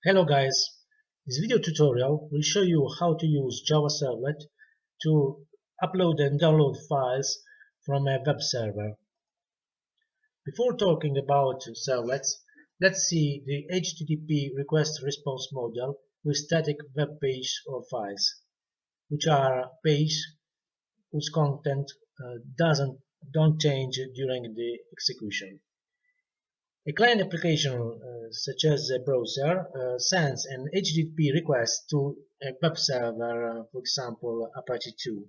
Hello guys, this video tutorial will show you how to use Java Servlet to upload and download files from a web server. Before talking about servlets, let's see the HTTP request response model with static web page or files, which are pages whose content don't change during the execution. A client application such as a browser sends an HTTP request to a web server, for example Apache 2.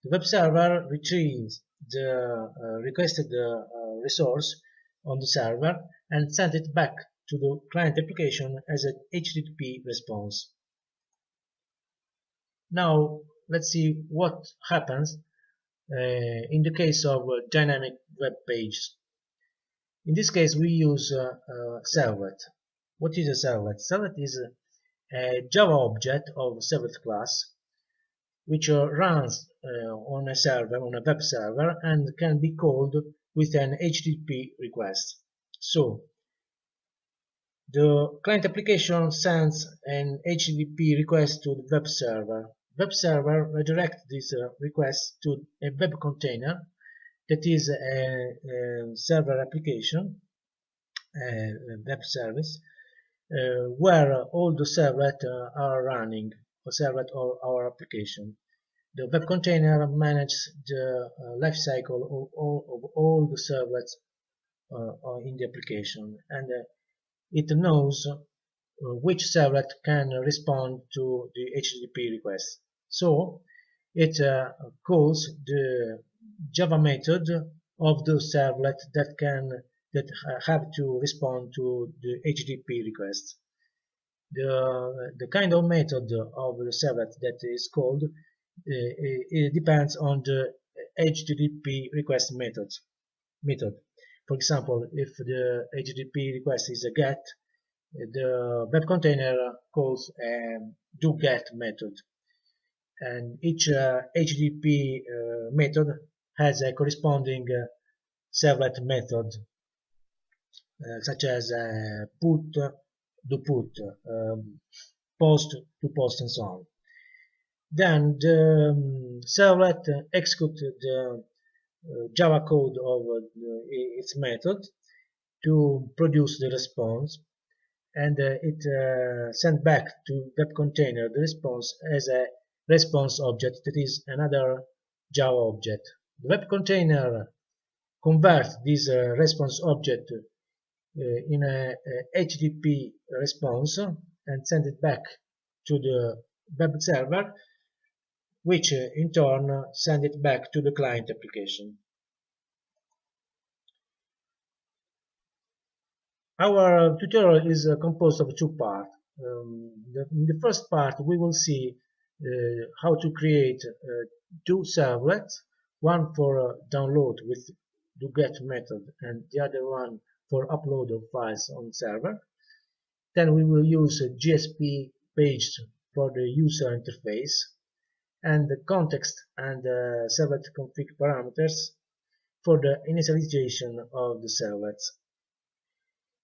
The web server retrieves the requested resource on the server and sends it back to the client application as an HTTP response. Now let's see what happens in the case of dynamic web pages. In this case, we use Servlet. What is a Servlet? Servlet is a Java object of Servlet class, which runs on a server, on a web server, and can be called with an HTTP request. So, the client application sends an HTTP request to the web server. Web server redirects this request to a web container that is a server application, a web service, where all the servlet are running, a servlet or our application. The web container manages the life cycle of all the servlets in the application, and it knows which servlet can respond to the HTTP request. So it calls the Java method of the servlet that have to respond to the HTTP request. The kind of method of the servlet that is called it depends on the HTTP request method. For example, if the HTTP request is a GET, the web container calls a doGET method, and each HTTP method has a corresponding servlet method, such as put, doPut, post, toPost, and so on. Then the servlet executes the Java code of its method to produce the response, and it sends back to web container the response as a response object that is another Java object. The web container converts this response object in a HTTP response and sends it back to the web server, which in turn sends it back to the client application. Our tutorial is composed of two parts. In the first part we will see how to create two servlets, one for download with the get method and the other one for upload of files on server. Then we will use GSP page for the user interface, and the context and servlet config parameters for the initialization of the servlets.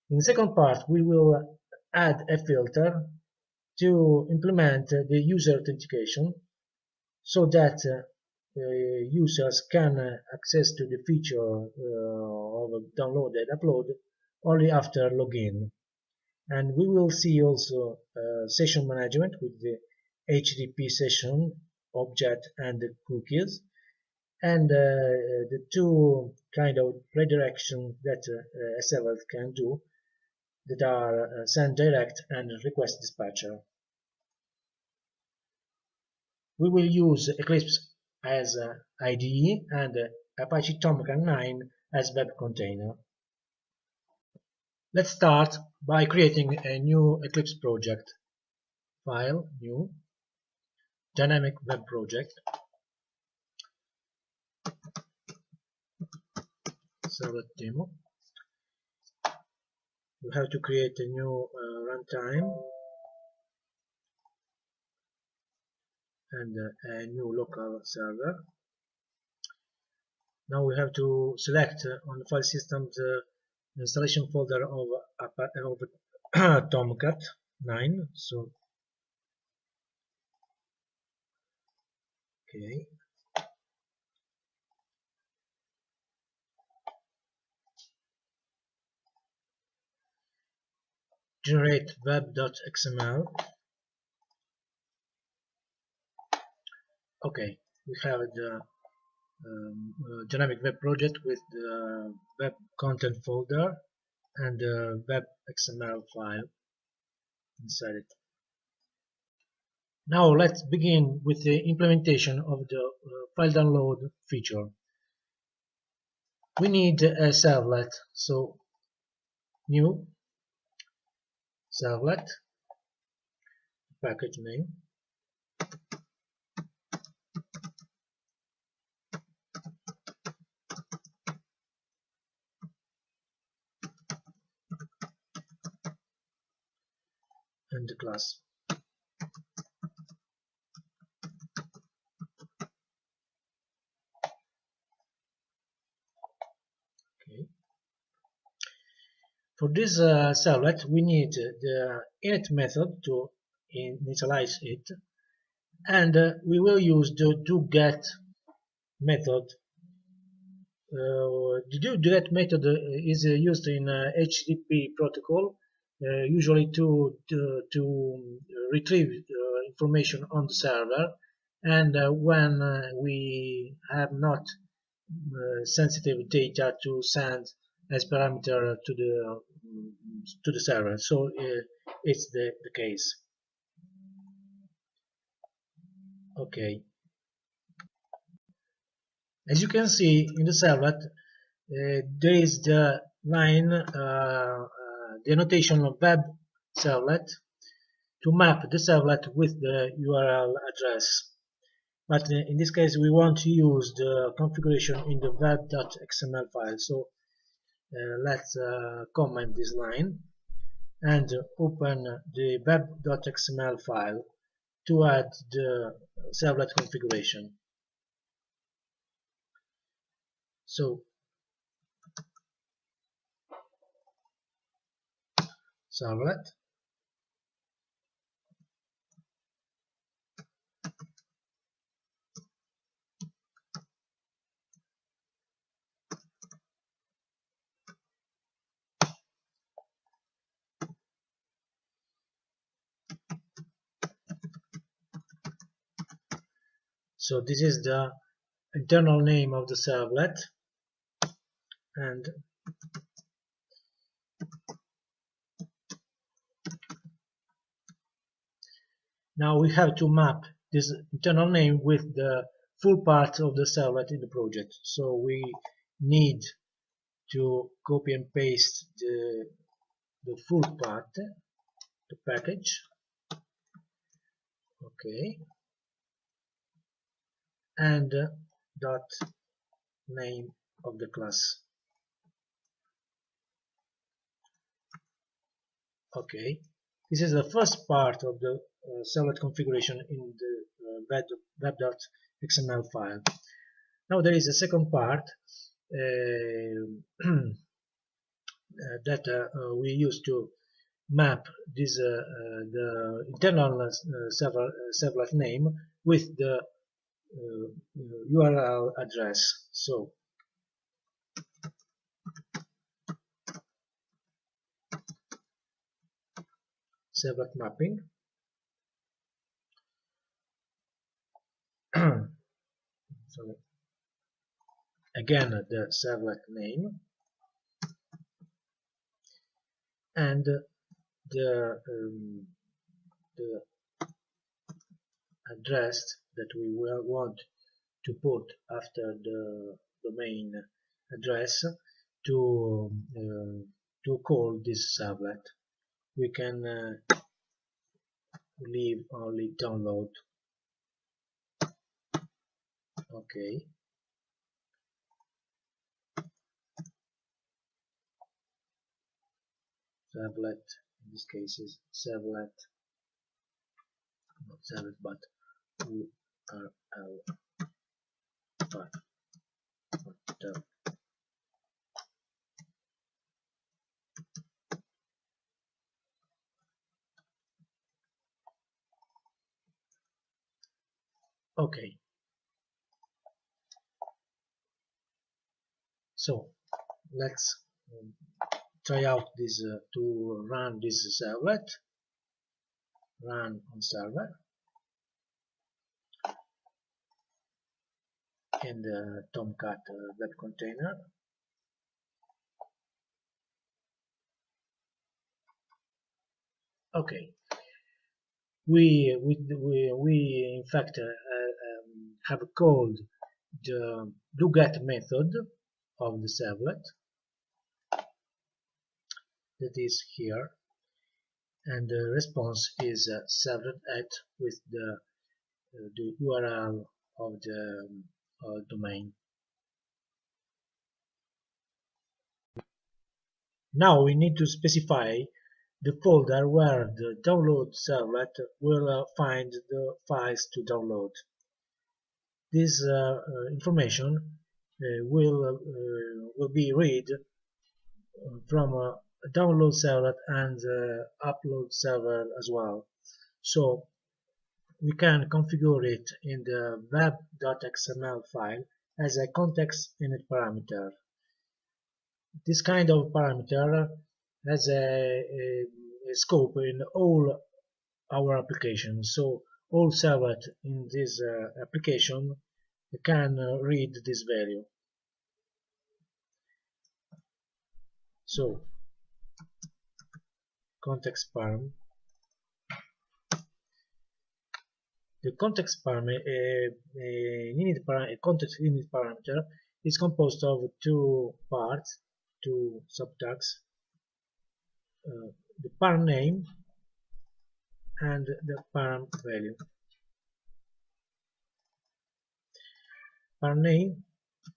In the second part, we will add a filter to implement the user authentication so that users can access to the feature of download and upload only after login. And we will see also session management with the HTTP session object and the cookies, and the two kind of redirection that a servlet can do, that are send direct and request dispatcher. We will use Eclipse as IDE and Apache Tomcat 9 as web container. Let's start by creating a new Eclipse project. File, new, dynamic web project, servlet demo. We have to create a new runtime and a new local server. Now we have to select on the file system the installation folder of Tomcat 9. So okay, generate web.xml. Okay, we have the dynamic web project with the web content folder and the web XML file inside it. Now let's begin with the implementation of the file download feature. We need a servlet, so new servlet, package name, and the class. Okay. For this servlet, we need the init method to initialize it, and we will use the doGet method. The doGet method is used in HTTP protocol, usually to retrieve information on the server, and when we have not sensitive data to send as parameter to the server. So it's the case. Okay. As you can see in the servlet, there is the line, the annotation of web servlet to map the servlet with the URL address. But in this case, we want to use the configuration in the web.xml file. So let's comment this line and open the web.xml file to add the servlet configuration. So servlet, so this is the internal name of the servlet, and now we have to map this internal name with the full part of the servlet in the project. So we need to copy and paste the full part, the package. Okay, and dot name of the class. Okay, this is the first part of the servlet configuration in the web.xml file. Now there is a second part that we use to map this the internal servlet name with the URL address. So servlet mapping. So again the servlet name and the address that we will want to put after the domain address to call this servlet. We can leave only download. Okay. Servlet, in this case is servlet, not servlet but URL part. Okay, so let's try out this to run this servlet. Run on server in the Tomcat web container. Okay, we in fact have called the doGet method of the servlet, that is here, and the response is servlet with the URL of the domain. Now we need to specify the folder where the download servlet will find the files to download. This information will be read from a download server and upload server as well. So we can configure it in the web.xml file as a context init parameter. This kind of parameter has a scope in all our applications. So all servers in this application can read this value. So context param. The context param, a context init parameter, is composed of two parts, two subtags: the param name and the param value. Param name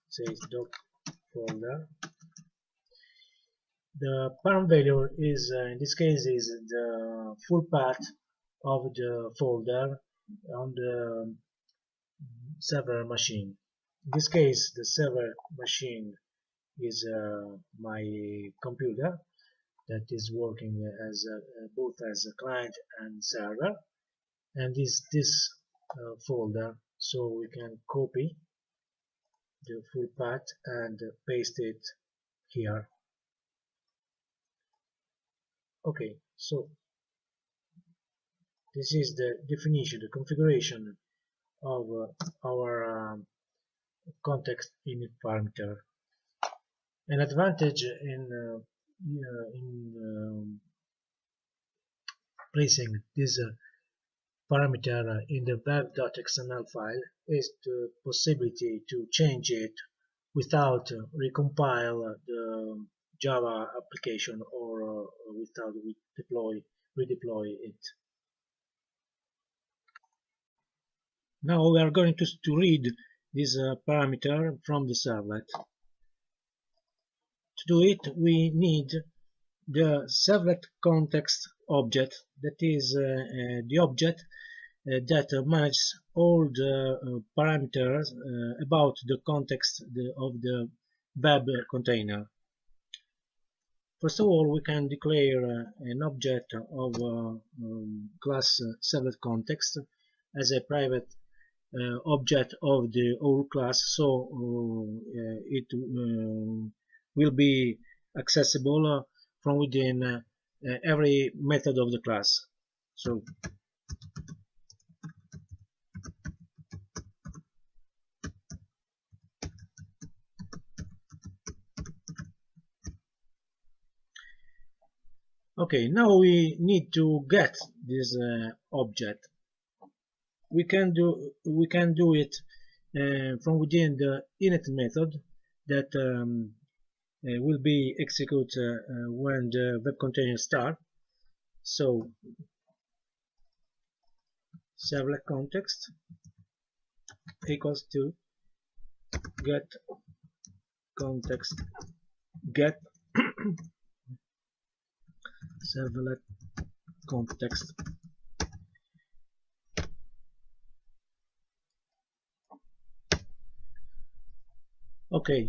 says doc folder. The param value is in this case is the full path of the folder on the server machine. In this case, the server machine is my computer that is working as both as a client and server, and is this folder. So we can copy the full path and paste it here. Okay, so this is the definition, the configuration of our context init parameter. An advantage in placing this parameter in the web.xml file is the possibility to change it without recompile the Java application or without redeploy it. Now we are going to read this parameter from the servlet. To do it, we need the servlet context object, that is the object that manages all the parameters about the context of the web container. First of all, we can declare an object of class servlet context as a private object of the whole class, so it will be accessible from within every method of the class. So okay, now we need to get this object. We can do it from within the init method that will be executed when the web container starts. So servlet context equals to get context get servlet context. Okay,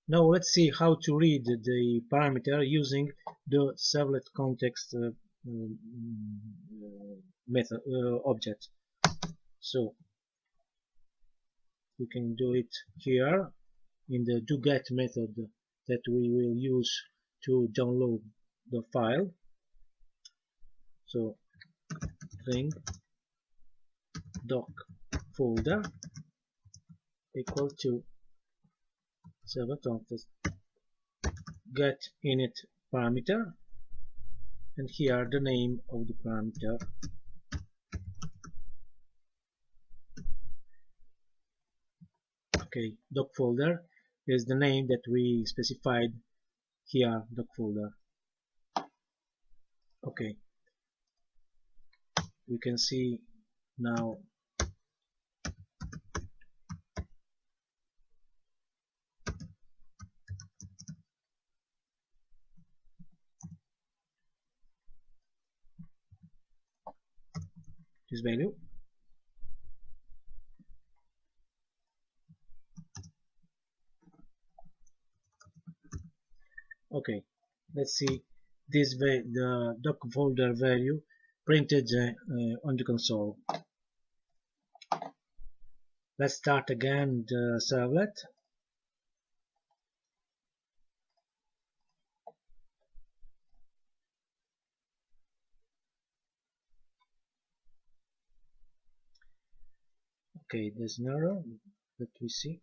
now let's see how to read the parameter using the servlet context method object. So we can do it here in the doGet method that we will use to download the file. So string doc folder equal to servlet get init parameter, and here the name of the parameter. Okay, doc folder is the name that we specified here, doc folder. Okay, we can see now this value. Okay, let's see this the doc folder value printed on the console. Let's start again the servlet. Okay, there's an error that we see.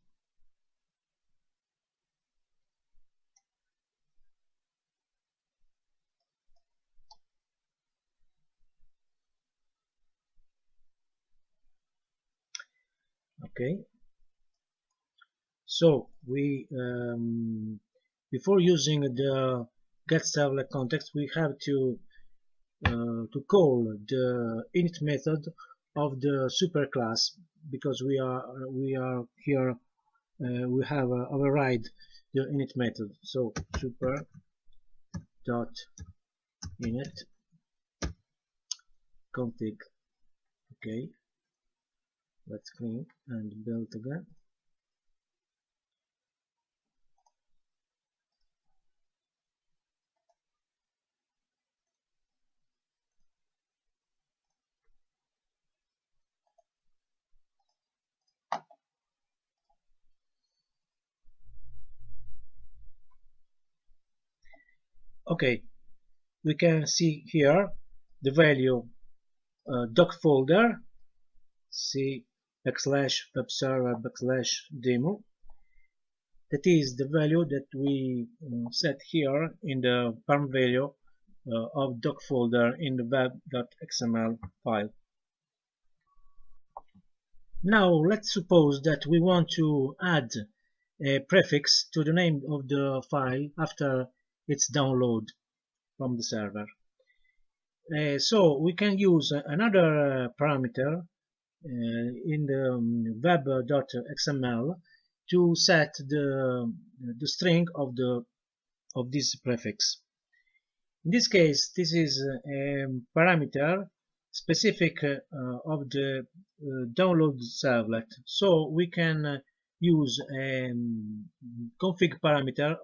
Okay, so we before using the get servlet context, we have to call the init method of the superclass, because we are here we have override the init method. So super dot init config. Okay, let's clean and build again. Okay, we can see here the value doc folder c /webserver/demo. That is the value that we set here in the param value of doc folder in the web.xml file. Now let's suppose that we want to add a prefix to the name of the file after its download from the server. So we can use another parameter in the web.xml to set the string of this prefix. In this case, this is a parameter specific of the download servlet. So we can use a config parameter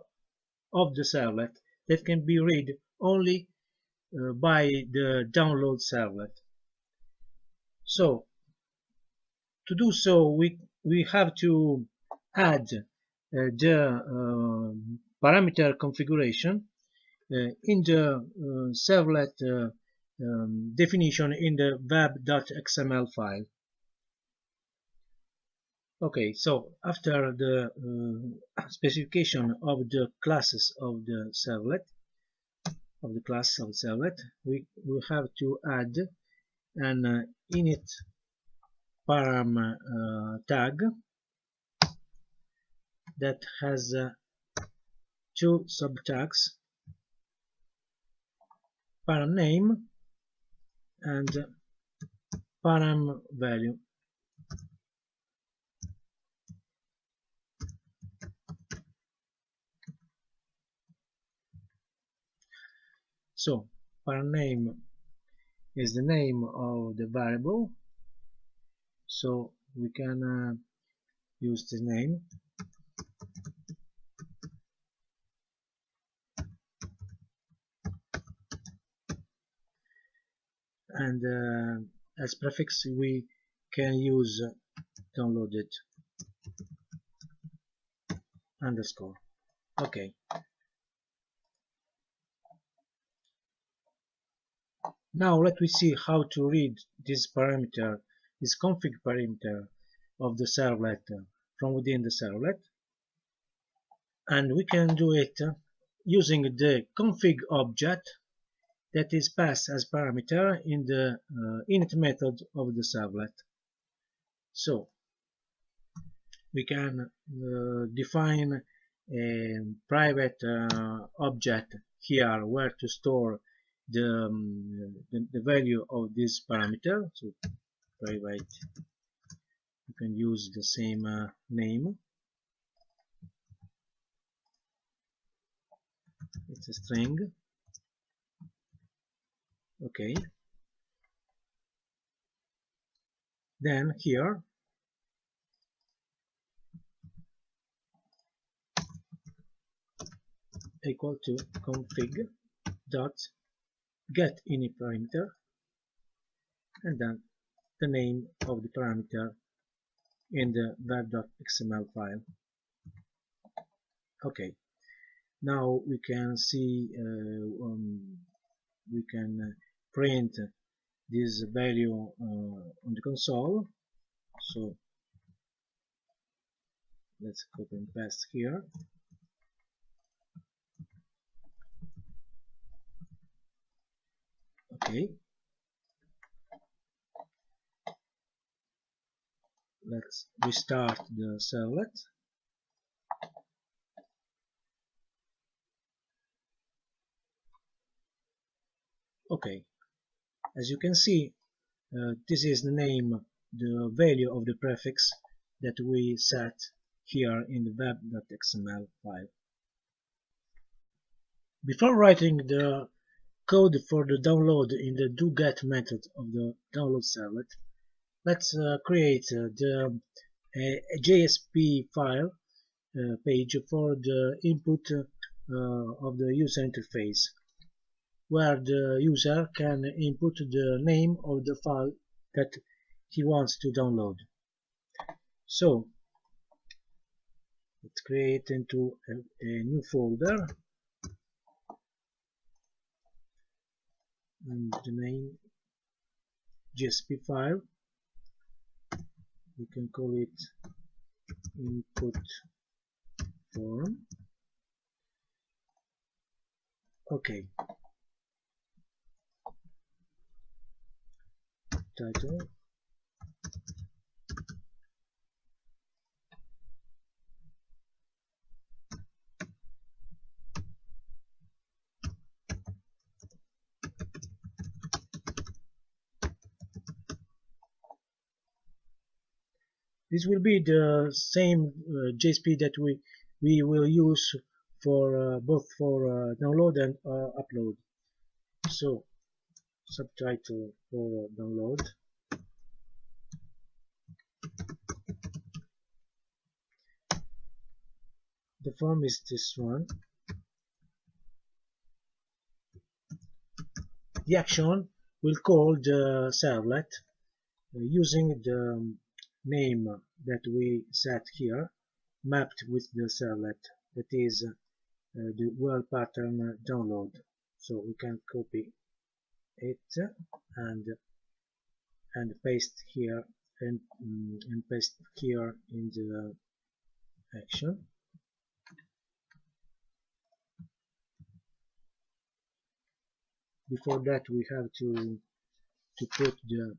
of the servlet that can be read only by the download servlet. So to do so, we have to add the parameter configuration in the servlet definition in the web.xml file. Okay, so after the specification of the classes of the servlet, of the class of servlet, we have to add an init param tag that has two subtags, param name and param value. So param name is the name of the variable, so we can use the name. And as prefix we can use downloaded underscore. Okay. Now let me see how to read this parameter, this config parameter of the servlet from within the servlet, and we can do it using the config object that is passed as parameter in the init method of the servlet. So we can define a private object here where to store the value of this parameter. So private, you can use the same name. It's a string. Okay. Then here equal to config dot get init parameter, and then the name of the parameter in the web.xml file. Okay, now we can see we can print this value on the console. So let's copy and paste here. Okay, let's restart the servlet. Okay, as you can see, this is the name, the value of the prefix that we set here in the web.xml file. Before writing the code for the download in the doGet method of the download servlet, let's create the JSP file page for the input of the user interface, where the user can input the name of the file that he wants to download. So let's create into a new folder, and the name JSP file, we can call it input form. Okay, title, this will be the same JSP that we will use for both for download and upload. So subtitle for download, the form is this one. The action will call the servlet using the name that we set here, mapped with the servlet, that is the world pattern download. So we can copy it and paste here and paste here in the action. Before that, we have to put the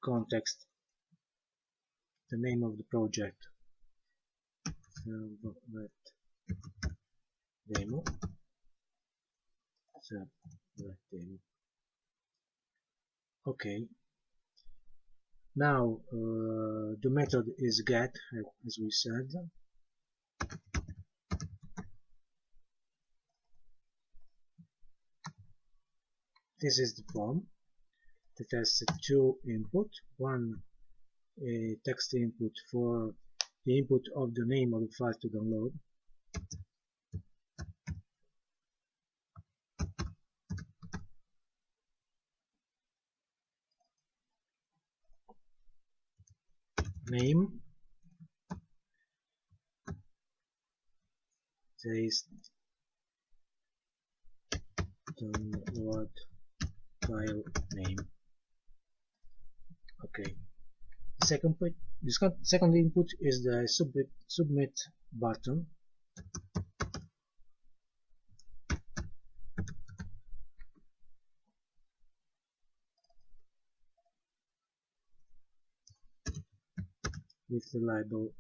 context, the name of the project, Servlet demo, Servlet demo. Okay. Now the method is get, as we said. This is the form that has two input, one text input for the input of the name of the file to download, name says download file name. Okay. Second input is the submit button. With the label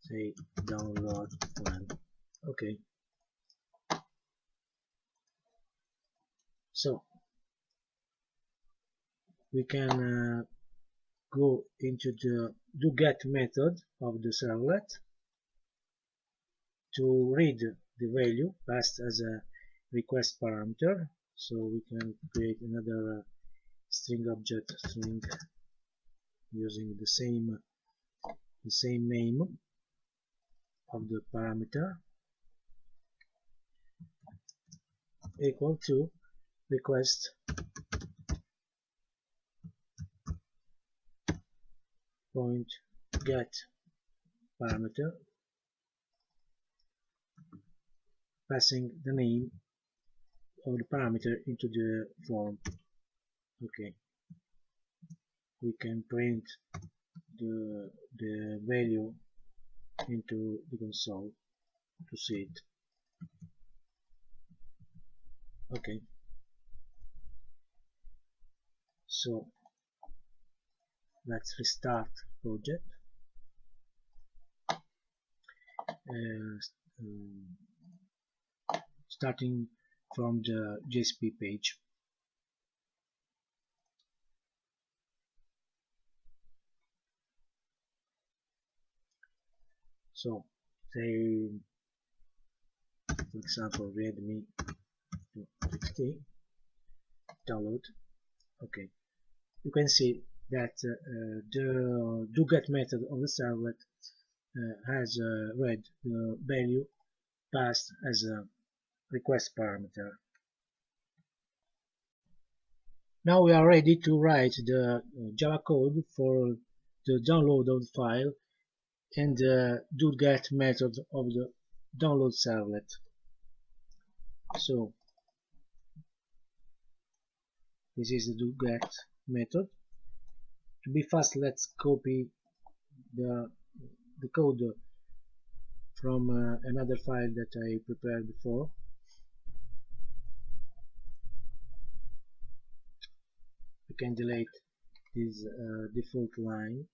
say download file. Okay. So we can go into the doGet method of the servlet to read the value passed as a request parameter. So we can create another string object string using the same name of the parameter equal to request point get parameter, passing the name of the parameter into the form. Okay, we can print the value into the console to see it. Okay, so let's restart project. Starting from the JSP page. So say for example readme.txt download. Okay, you can see that the doGet method of the servlet has read the value passed as a request parameter. Now we are ready to write the Java code for the download of the file and the doGet method of the download servlet. So this is the doGet method. To be fast, let's copy the code from another file that I prepared before. We can delete this default line.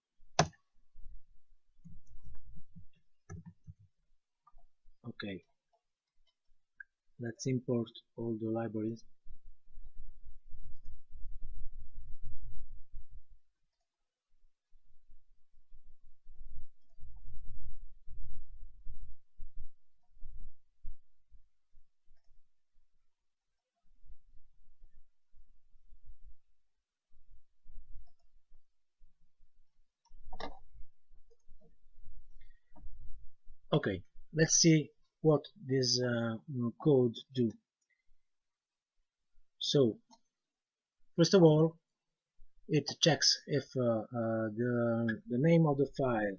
Okay, let's import all the libraries. Okay, let's see what this code do. So first of all, it checks if the name of the file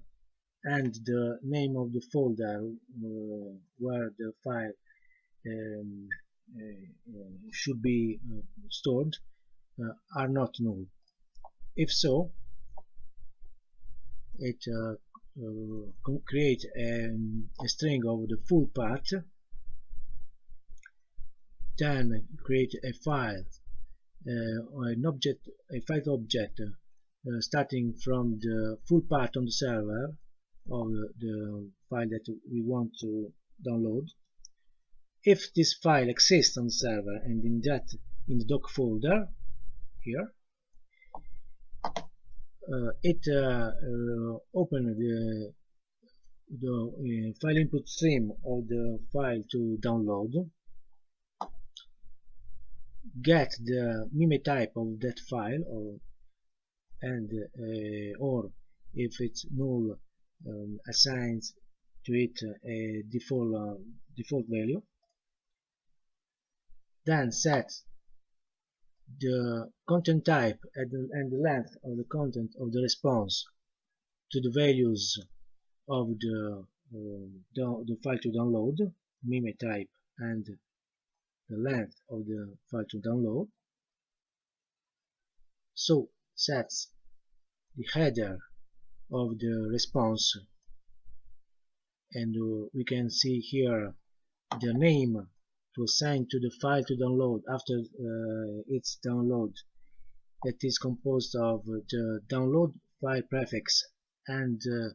and the name of the folder where the file should be stored are not null. If so, it create a string of the full path, then create a file, a file object starting from the full path on the server of the file that we want to download. If this file exists on the server and in the doc folder here, it open the file input stream of the file to download, get the mime type of that file, or if it's null, assigns to it a default value, then set the content type and the length of the content of the response to the values of the file to download, mime type and the length of the file to download. So sets the header of the response, and we can see here the name to assign to the file to download after its download, that is composed of the download file prefix and the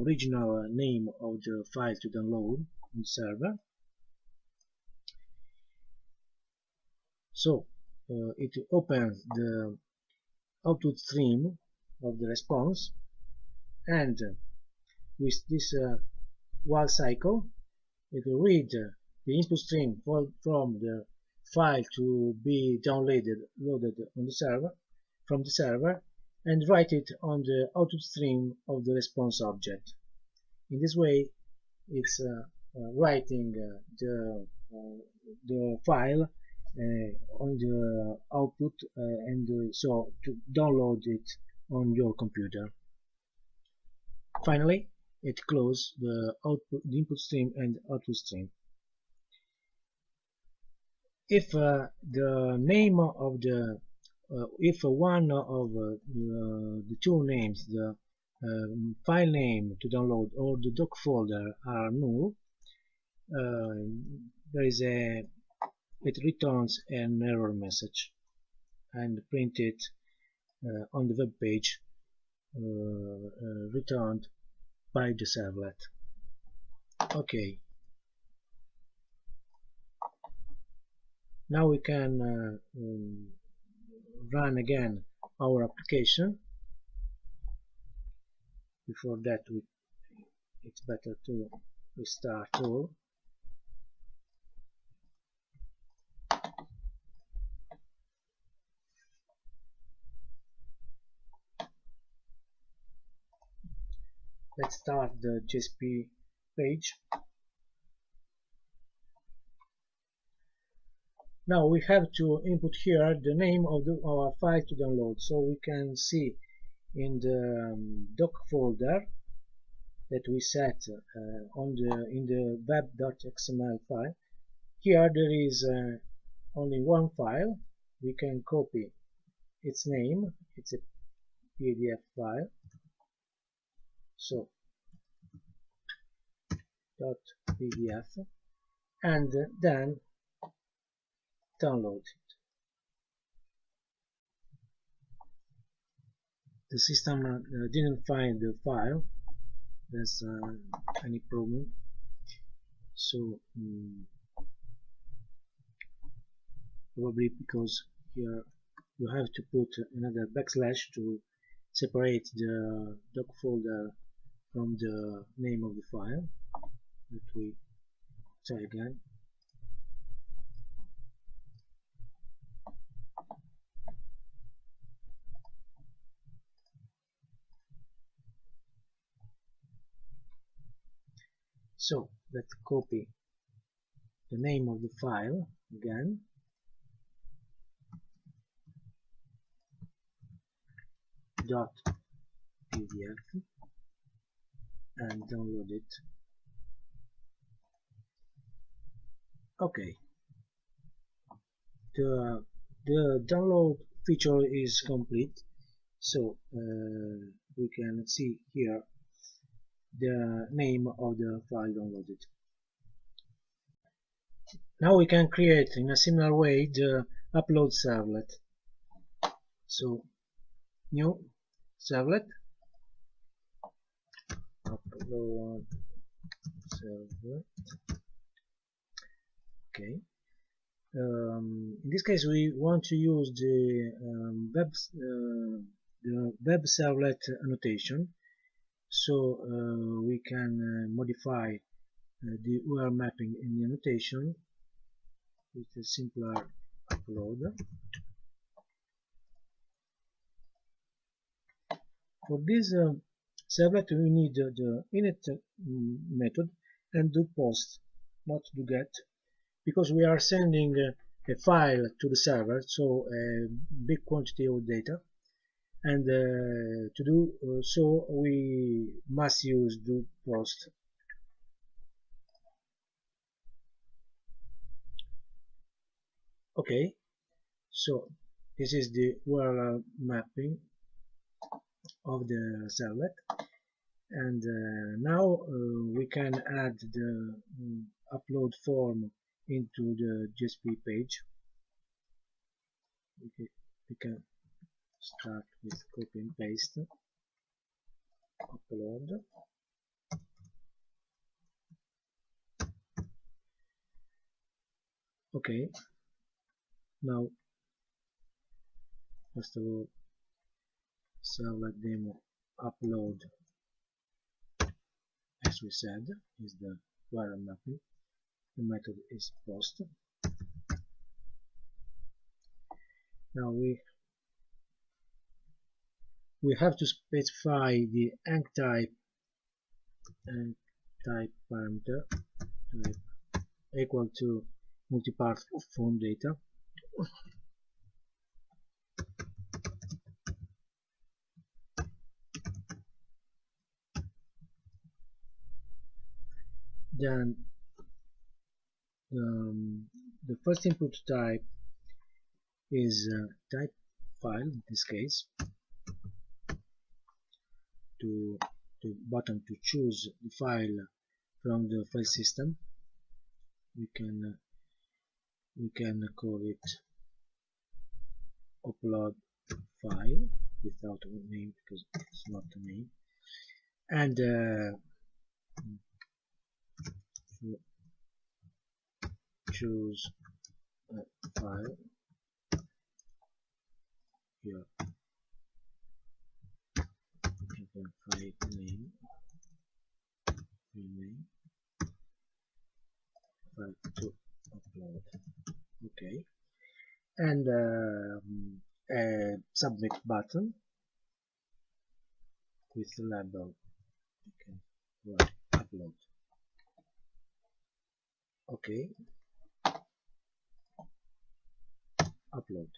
original name of the file to download on the server. So it opens the output stream of the response, and with this while cycle it will read the input stream from the file to be loaded on the server from the server, and write it on the output stream of the response object. In this way, it's writing the file on the output, and so to download it on your computer. Finally, it closes the input stream and output stream. If the name of the if one of the two names, the file name to download or the doc folder, are null, it returns an error message and print it on the web page returned by the servlet. Okay. Now we can run again our application. Before that, it's better to restart all. Let's start the JSP page. Now we have to input here the name of our file to download, so we can see in the doc folder that we set in the web.xml file. Here there is only one file. We can copy its name. It's a PDF file. So .pdf, and then download it. The system didn't find the file. There's any problem. So probably because here you have to put another backslash to separate the doc folder from the name of the file. Let we try again. So let's copy the name of the file again, .pdf, and download it. Okay, the download feature is complete, so we can see here the name of the file downloaded. Now we can create in a similar way the upload servlet. So new servlet, upload servlet. Okay. In this case, we want to use the web servlet annotation, so we can modify the URL mapping in the annotation with a simpler upload. For this servlet, we need the init method and do post, not do get, because we are sending a file to the server, so a big quantity of data, and to do so we must use do post. Okay, so this is the URL mapping of the servlet, and now we can add the upload form into the GSP page. We can start with copy and paste, upload. Okay, now first of all, Servlet demo upload, as we said, is the URL mapping. The method is post. Now we have to specify the enc type parameter type equal to multipart form data. Then the first input type is type file, in this case, to the button to choose the file from the file system. We can call it upload file without a name, because it's not a name, and choose a file here. You can find name, rename, file to upload. Okay, and a submit button with the label. You can write upload. Okay, upload.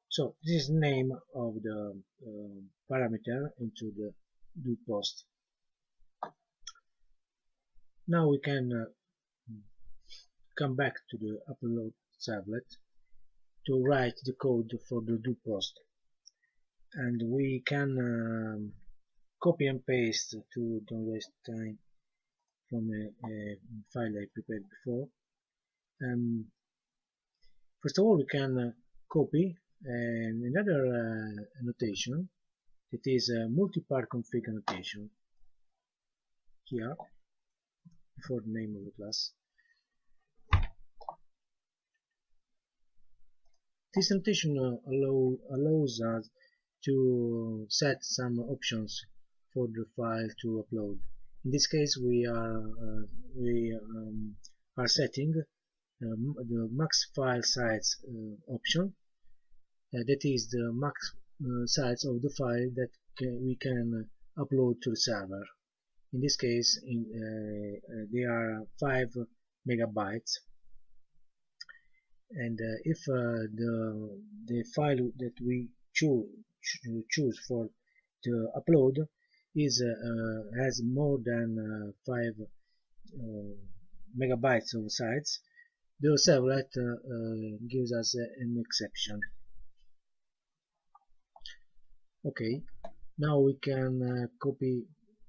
So this is the name of the parameter into the do post. Now we can come back to the upload servlet to write the code for the do post, and we can copy and paste to don't waste time from a file I prepared before. First of all, we can copy another annotation that is a multipart config annotation here before the name of the class. This annotation allows us to set some options for the file to upload. In this case, we are setting the max file size option. That is the max size of the file that we can upload to the server. In this case, they are 5 megabytes. And if the file that we choose for the upload is has more than 5 megabytes of size, the servlet gives us an exception. Okay, now we can copy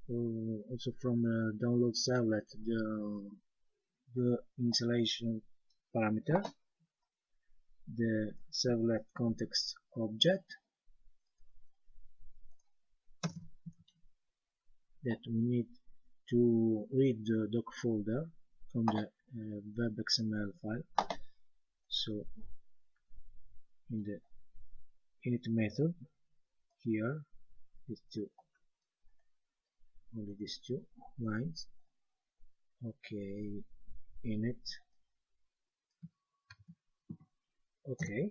also from download servlet the installation parameter, the servlet context object that we need to read the doc folder from the web.xml file. So in the init method here is only these 2 lines. Okay, init. Okay,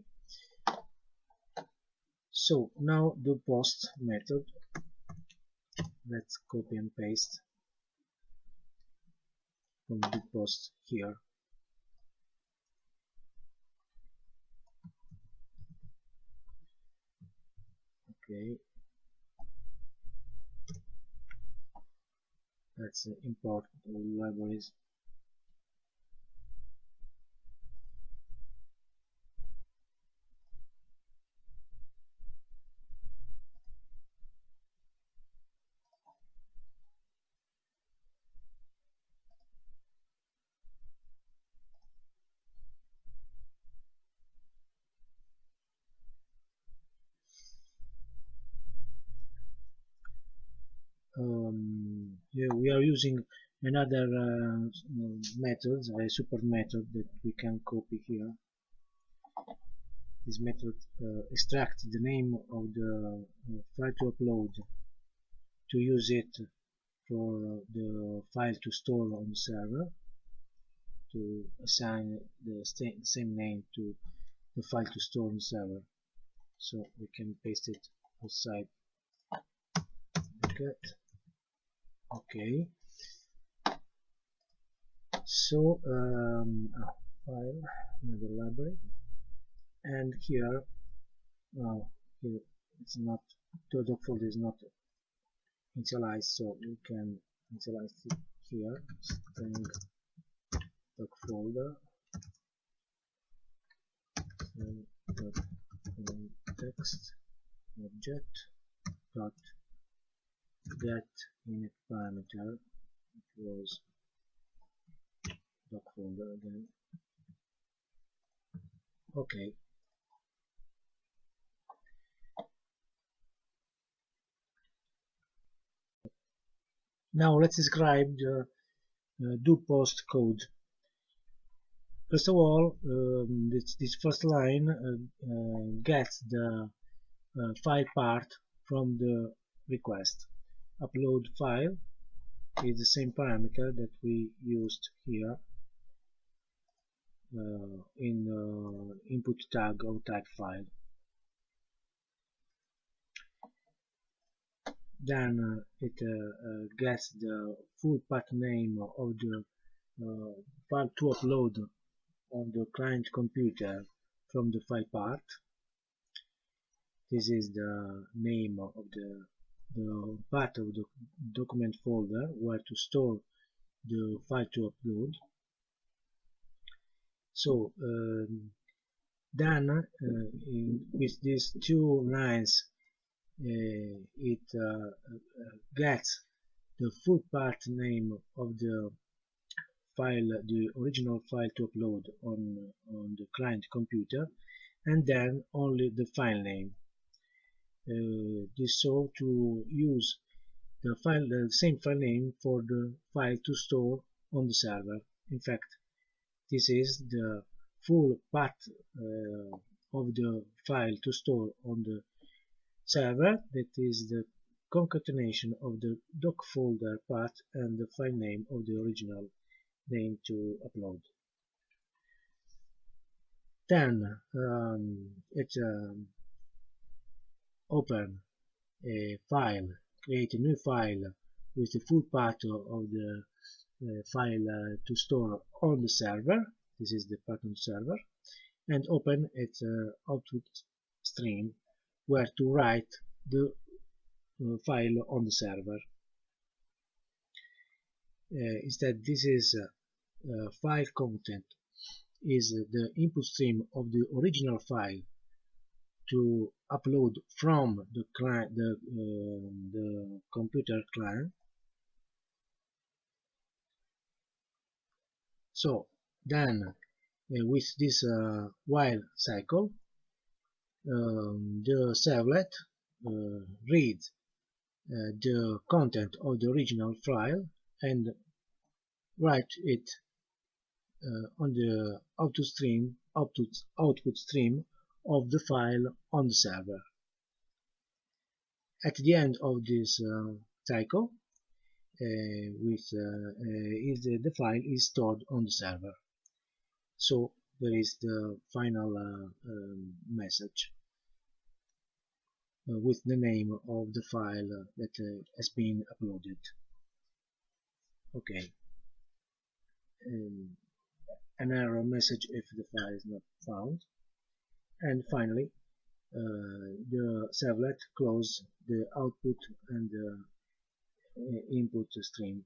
so now the post method, let's copy and paste. from the post here. Okay, let's import all libraries. Here we are using another method, a super method that we can copy here. This method extracts the name of the file to upload to use it for the file to store on the server, to assign the same name to the file to store on the server. So we can paste it outside the cut. Okay. So file, another library, and here, here it's not, the doc folder is not initialized, so we can initialize it here. String doc folder, text object dot get init parameter. It was doc folder again. Okay. Now let's describe the do post code. First of all, this first line gets the file part from the request. Upload file is the same parameter that we used here in input tag of type file. Then it gets the full path name of the file to upload on the client computer from the file part. This is the name of the path of the document folder where to store the file to upload. So then with these two lines it gets the full path name of the file, the original file to upload on the client computer, and then only the file name. This so to use the same file name for the file to store on the server. In fact, this is the full path of the file to store on the server, that is the concatenation of the doc folder path and the file name of the original name to upload. Then it open a file, create a new file with the full path of the file to store on the server. This is the path on the server, and open its output stream where to write the file on the server. Instead, this is file content is the input stream of the original file to upload from the client, the computer client. So then, with this while cycle, the servlet reads the content of the original file and write it on the output stream of the file on the server. At the end of this cycle, the file is stored on the server. So there is the final message with the name of the file that has been uploaded. Okay. an error message if the file is not found. And finally, the servlet close the output and the input stream.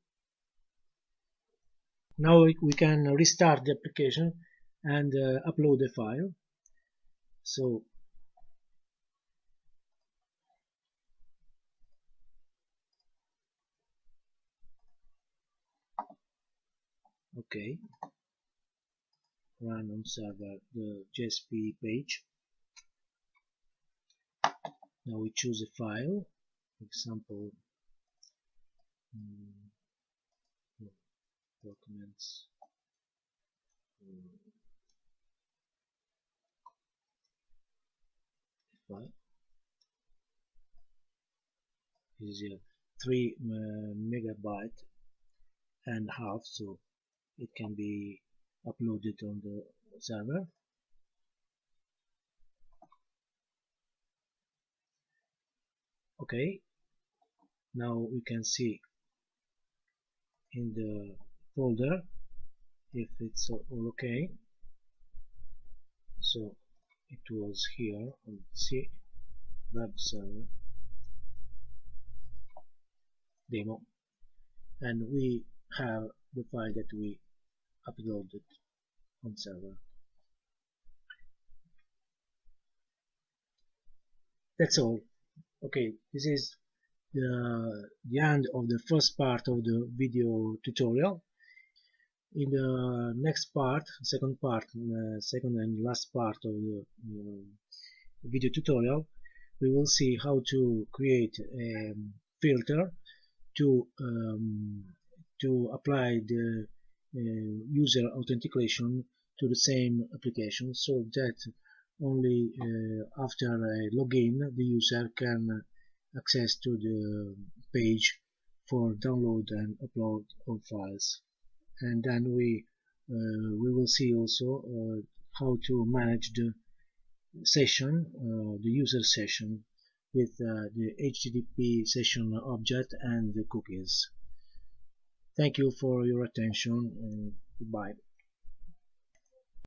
Now we can restart the application and upload the file. So okay, run on server the JSP page. Now we choose a file, example documents, file. This is a 3 megabyte and half, so it can be uploaded on the server. Okay, now we can see in the folder if it's all okay. So it was here on C web server demo, and we have the file that we uploaded on server. That's all. Okay, this is the end of the first part of the video tutorial. In the next part, second and last part of the video tutorial, we will see how to create a filter to apply the user authentication to the same application, so that only after a login the user can access to the page for download and upload of files. And then we will see also how to manage the session, the user session, with the HTTP session object and the cookies. Thank you for your attention, and goodbye.